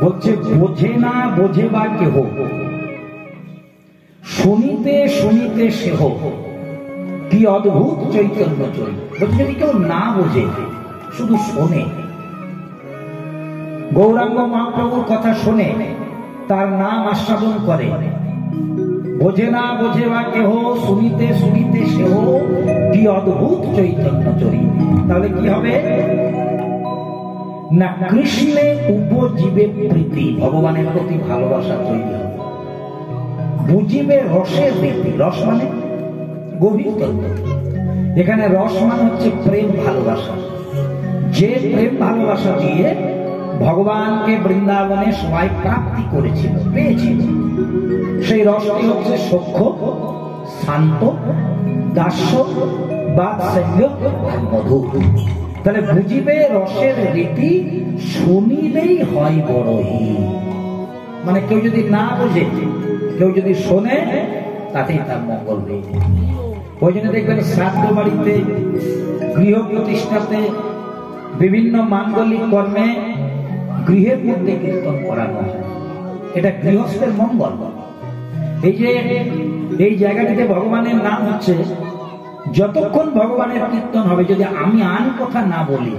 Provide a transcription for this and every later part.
বলছে বোঝে না বোঝে বা কেহ, শুনিতে শুনিতে সেহ, কি অদ্ভুত চৈতন্য চৈ। বলছে যদি কেউ না বোঝে, শুধু শোনে, গৌরাঙ্গ মহাপ্রভুর কথা শোনে, তার নাম আস্বাদন করে, বোঝে না বোঝে বা কেহ, শুনিতে শুনিতে সেহ, কি অদ্ভুত চৈতন্য চৈ। তাহলে কি হবে না, কৃষ্ণে উপজীবে প্রীতি, ভগবানের প্রতি ভালোবাসা তৈরি হবে। বুঝিবে রসের রীতি, রস মানে গভীর তত্ত্ব, এখানে রস মানে হচ্ছে প্রেম ভালোবাসা। যে প্রেম ভালোবাসা দিয়ে ভগবানকে বৃন্দাবনে সবাই প্রাপ্তি করেছিল, পেয়েছিল, সেই রসটি হচ্ছে সখ্য, শান্ত, দাস্য, বাৎসল্য, মধুর। তাহলে বুঝিবে রসের রীতি, শুনিলেই হয় বড়ই। মানে কেউ যদি না বোঝে, কেউ যদি শোনে, তাতেই তার মঙ্গল হয়ে যায়। ওই জন্য দেখবেন শ্রাদ্ধ বাড়িতে, গৃহ প্রতিষ্ঠাতে, বিভিন্ন মাঙ্গলিক কর্মে গৃহের মধ্যে কীর্তন করানো হয়, এটা গৃহস্থের মঙ্গল। এই যে এই জায়গাটিতে ভগবানের নাম হচ্ছে, যতক্ষণ ভগবানের কীর্তন হবে, যদি আমি আন কথা না বলি,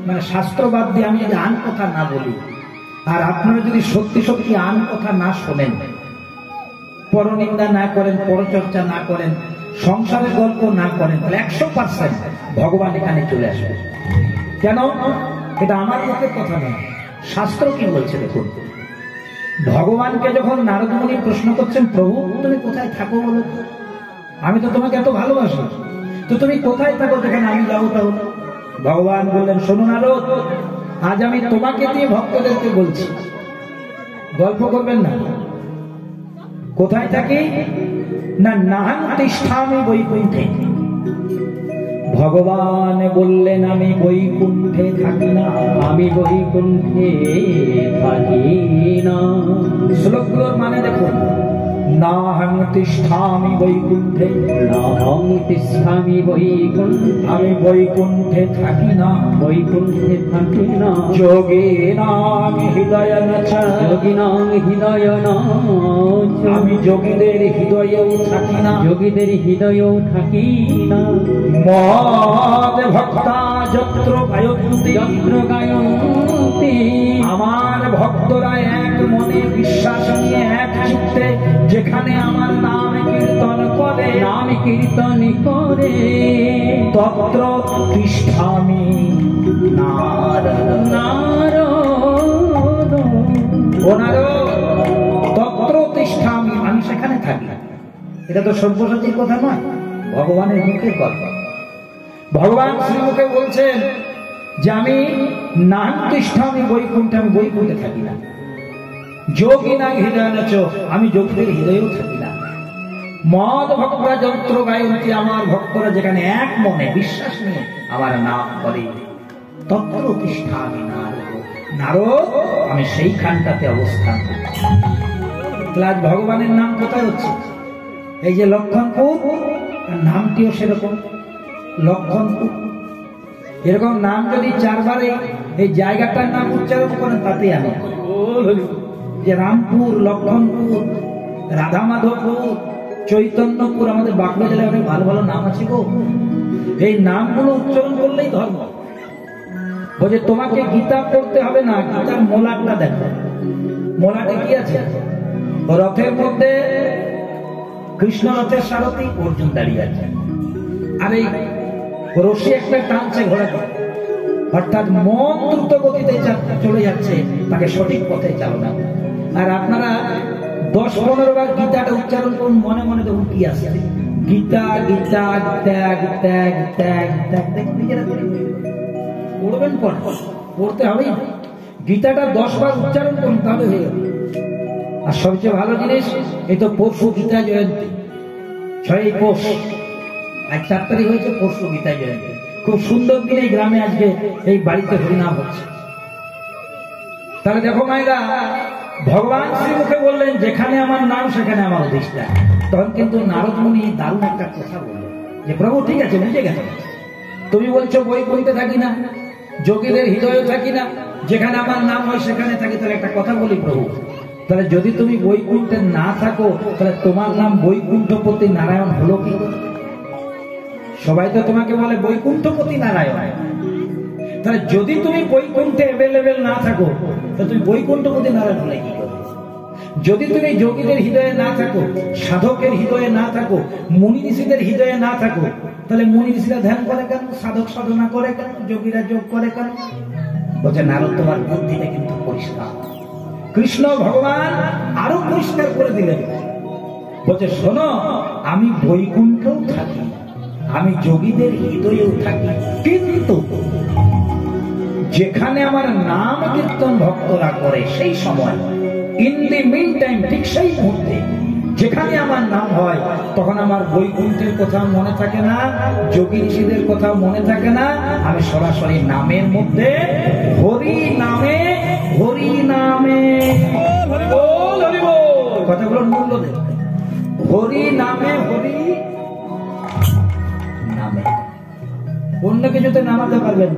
মানে শাস্ত্রবাদ দিয়ে আমি যদি আন কথা না বলি, আর আপনারা যদি সত্যি সত্যি আন কথা না শোনেন, পরনিন্দা না করেন, পরচর্চা না করেন, সংসারের গল্প না করেন, তাহলে 100% ভগবান এখানে চলে আসবে। কেন? এটা আমার মুখের কথা নয়, শাস্ত্র কি বলছে দেখুন। ভগবানকে যখন নারদ মুনি প্রশ্ন করছেন, প্রভু তুমি কোথায় থাকো বলো, আমি তো তোমাকে এত ভালোবাসি, তো তুমি কোথায় থাকো যেখানে আমি যাবো? তাহলে ভগবান বললেন, শোনো নারদ, আজ আমি তোমাকে দিয়ে ভক্তদেরকে বলছি, গল্প করবেন না। কোথায় থাকি না, নাহং তিষ্ঠামি বৈকুণ্ঠে। ভগবান বললেন, আমি বৈকুণ্ঠে থাকি না, আমি বৈকুণ্ঠে থাকি না। শ্লোকগুলোর মানে দেখুন, নাহং তিষ্ঠামি বৈকুণ্ঠে, নাহং তিষ্ঠামি বৈকুণ্ঠে, আমি বৈকুণ্ঠে থাকি না, বৈকুণ্ঠে থাকি না। যোগিনাং হৃদয়ং চ, যোগিনাং হৃদয়ং চ, আমি যোগীদের হৃদয়েও থাকি না, যোগীদের হৃদয়েও থাকি না। মদ ভক্তা যত্র গায়ন্তি, যত্র গায়ন্তি, আমার ভক্তরা এক মনে বিশ্বাস নিয়ে এক চিত্তে যেখানে আমার নাম কীর্তন করে, নাম কীর্তন করে, তত্র তিষ্ঠামি নারদ। নারদ, ও নারদ, তত্র তিষ্ঠামি, আমি সেখানে থাকি। এটা তো সব্যসাচীর কথা নয়, ভগবানের মুখের কথা। ভগবান শ্রীমুখে বলছেন যে আমি নাহং তিষ্ঠামি বৈকুণ্ঠে, আমি বৈকুণ্ঠে থাকি না। যোগিনাং হৃদয়ং চ, আমি যোগীদের হৃদয়েও থাকি না। মদ ভক্তরা যন্ত্র গায়ন্তি, আমার ভক্তরা যেখানে এক মনে বিশ্বাস নিয়ে আমার নাম করে, তত্র তিষ্ঠামি নারদ। নারদ, আমি সেইখানটাতে অবস্থান করি। আজ ভগবানের নাম কোথায় হচ্ছে? এই যে লক্ষণপুর, নামটিও সেরকম লক্ষণপুর। এরকম নাম যদি 4 বার এই জায়গাটার নাম উচ্চারণ করেন, তাতেই আনন্দ। যে রামপুর, লক্ষণপুর, রাধা মাধবপুর, চৈতন্যপুর, আমাদের বাঁকুড়া জেলায় অনেক ভালো ভালো নাম আছে গো। এই নামগুলো উচ্চারণ করলেই ধর্ম। বলছে তোমাকে গীতা পড়তে হবে না, গীতার মোলাটটা দেখো। মোলাটে কি আছে? রথের মধ্যে কৃষ্ণ রথের সারথি অর্জুন দাঁড়িয়ে আছে, আর এই রশি একটা টানছে ঘোড়াকে, অর্থাৎ মন দ্রুত গতিতে চলে যাচ্ছে, তাকে সঠিক পথে চালনা। আর আপনারা 10-15 বার গীতাটা উচ্চারণ করুন, মনে মনে দেখুন কি আসে। গীতা গীতা গীতা গীতা গীতা গীতা, দেখুন নিজেরা পড়বেন, পড়তে হবেই। গীতাটা 10 বার উচ্চারণ করুন, তাহলে হয়ে যাবে। আর সবচেয়ে ভালো জিনিস, এই তো পরশু গীতা জয়ন্তী, 6ই পৌষ, আজ 4 তারিখ হয়েছে, পরশু গীতা জয়ন্তী। খুব সুন্দর দিন এই গ্রামে আজকে এই বাড়িতে হরিনাম হচ্ছে। তাহলে দেখো মায়েরা, ভগবান শ্রীমুখে বললেন যেখানে আমার নাম সেখানে আমার অধিষ্ঠান। তখন কিন্তু নারদ মুনি দারুণ একটা কথা বললেন যে প্রভু ঠিক আছে, বুঝে গেল, তুমি বলছো বৈকুণ্ঠে থাকি না, যোগীদের হৃদয়ে থাকি না, যেখানে আমার নাম হয় সেখানে থাকি। তাহলে একটা কথা বলি প্রভু, তাহলে যদি তুমি বৈকুণ্ঠে না থাকো তাহলে তোমার নাম বৈকুণ্ঠপতি নারায়ণ হলো কি? সবাই তো তোমাকে বলে বৈকুণ্ঠপতি নারায়ণ। তাহলে যদি তুমি বৈকুণ্ঠে অ্যাভেলেবেল না থাকো তাহলে তুমি বৈকুণ্ঠপতি নারায়ণ হলে কি করবে? যদি তুমি যোগীদের হৃদয়ে না থাকো, সাধকের হৃদয়ে না থাকো, মুনি ঋষিদের হৃদয়ে না থাকো, তাহলে মুনি ঋষিরা ধ্যান করে কেন? সাধক সাধনা করে কেন? যোগীরা যোগ করে কেন? বলছে নারদ তোমার বুদ্ধিটা কিন্তু পরিষ্কার। কৃষ্ণ ভগবান আরো পরিষ্কার করে দিলেন, বলছে শোনো, আমি বৈকুণ্ঠেও থাকি, আমি যোগীদের হৃদয়েও থাকি, কিন্তু যেখানে আমার নাম কীর্তন ভক্তরা করে সেই সময়, ইন দি মিন টাইম, ঠিক সেই মুহূর্তে যেখানে আমার নাম হয় তখন আমার বৈকুণ্ঠের কথা মনে থাকে না, যোগী ঋষিদের কথা মনে থাকে না। আমি সরাসরি নামের মধ্যে, হরি নামে, হরি নামে, কথাগুলোর মূল্য দেব। হরি নামে, হরি নামে, অন্য কিছুতে নামাতে পারবেন।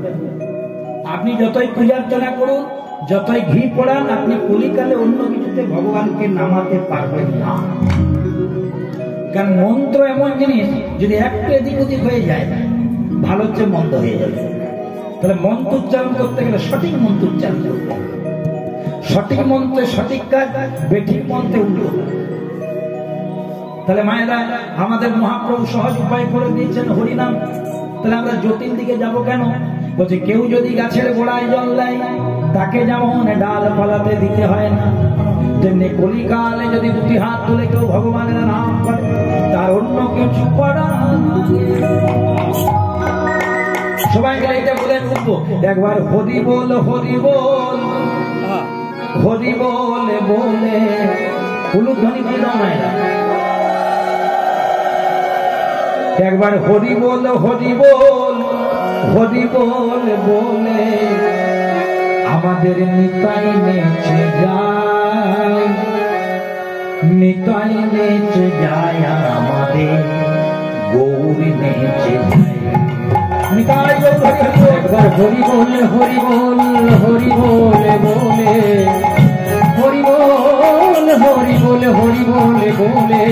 আপনি যতই পূজা অর্চনা করুন, যতই ঘি পড়ান, আপনি কলিকালে অন্য কিছুতে ভগবানকে নামাতে পারবেন না। কারণ মন্ত্র এমন জিনিস, যদি একটু এদিক ওদিক হয়ে যায়, ভালো হচ্ছে মন্দ হয়ে যাবে। তাহলে মন্ত্র উচ্চারণ করতে গেলে সঠিক মন্ত্র উচ্চারণ করতে হবে। সঠিক মন্ত্রে সঠিক কাজ, বেঠিক মন্ত্রে উল্টো। তাহলে মায়েরা, আমাদের মহাপ্রভু সহজ উপায় করে দিয়েছেন হরিনাম। তাহলে আমরা জটিল দিকে যাব কেন? বলছে কেউ যদি গাছের গোড়ায় জল দেয় তাকে যেমন ডাল পালাতে দিতে হয় না, তেমনি কলিকালে যদি দুটি হাত তুলে কেউ ভগবানের নাম করে তার অন্য কিছু করা। সবাই এটা বলে উঠবো একবার, হরি বল, হরি বল, হরি বলে বলে উলুধ্বনি দিয়ে দাও মায়েরা। একবার হরি বল, হরি বল, হরি বল বলে আমাদের নিতাই নেচে যায়, নিতাই নেচে যায়, আমাদের গৌরী নেচে যায়। নিতাই একবার হরি বল, হরি বল, হরি বলে বলে, হরি বল, হরি বলে, হরি বলে বলে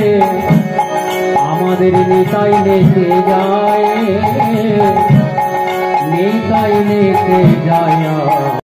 আমাদের নিতাই নেচে যায়, নিতাই নেচে যায়।